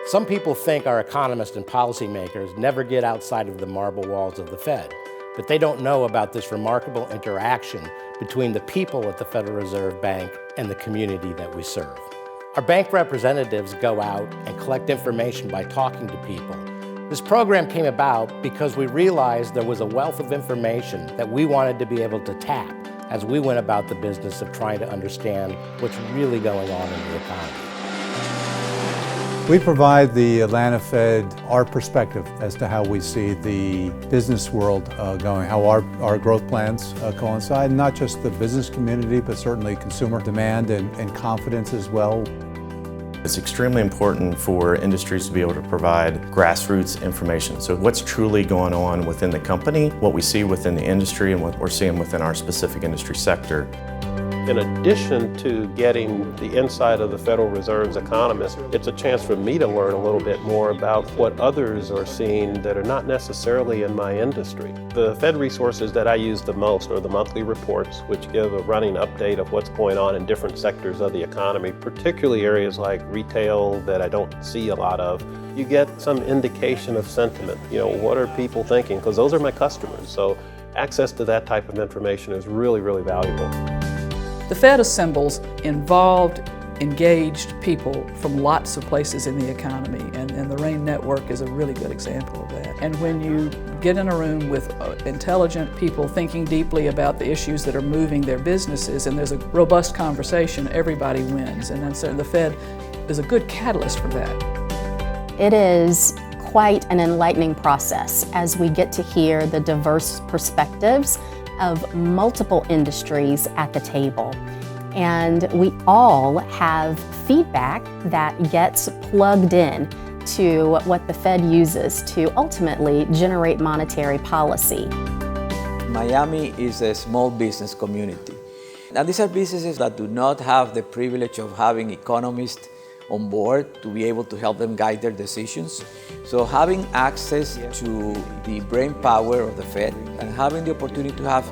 Some people think our economists and policymakers never get outside of the marble walls of the Fed, but they don't know about this remarkable interaction between the people at the Federal Reserve Bank and the community that we serve. Our bank representatives go out and collect information by talking to people. This program came about because we realized there was a wealth of information that we wanted to be able to tap as we went about the business of trying to understand what's really going on in the economy. We provide the Atlanta Fed our perspective as to how we see the business world going, how our growth plans coincide, not just the business community, but certainly consumer demand and confidence as well. It's extremely important for industries to be able to provide grassroots information. So what's truly going on within the company, what we see within the industry, and what we're seeing within our specific industry sector. In addition to getting the insight of the Federal Reserve's economists, it's a chance for me to learn a little bit more about what others are seeing that are not necessarily in my industry. The Fed resources that I use the most are the monthly reports, which give a running update of what's going on in different sectors of the economy, particularly areas like retail that I don't see a lot of. You get some indication of sentiment. What are people thinking? Because those are my customers. So access to that type of information is really, really valuable. The Fed assembles involved, engaged people from lots of places in the economy, and the RAIN network is a really good example of that. And when you get in a room with intelligent people thinking deeply about the issues that are moving their businesses, and there's a robust conversation, everybody wins. And so the Fed is a good catalyst for that. It is quite an enlightening process as we get to hear the diverse perspectives of multiple industries at the table. And we all have feedback that gets plugged in to what the Fed uses to ultimately generate monetary policy. Miami is a small business community. And these are businesses that do not have the privilege of having economists on board to be able to help them guide their decisions. So having access to the brain power of the Fed and having the opportunity to have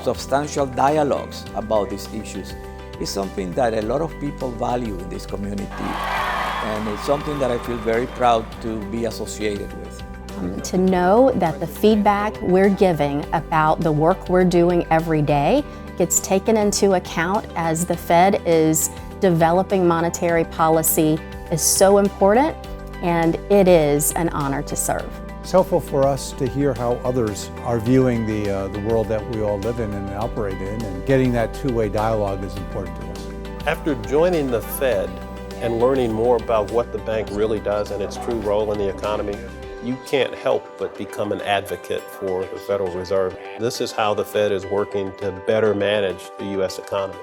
substantial dialogues about these issues is something that a lot of people value in this community. And it's something that I feel very proud to be associated with. To know that the feedback we're giving about the work we're doing every day gets taken into account as the Fed is developing monetary policy is so important, and it is an honor to serve. It's helpful for us to hear how others are viewing the world that we all live in and operate in, and getting that two-way dialogue is important to us. After joining the Fed and learning more about what the bank really does and its true role in the economy, you can't help but become an advocate for the Federal Reserve. This is how the Fed is working to better manage the U.S. economy.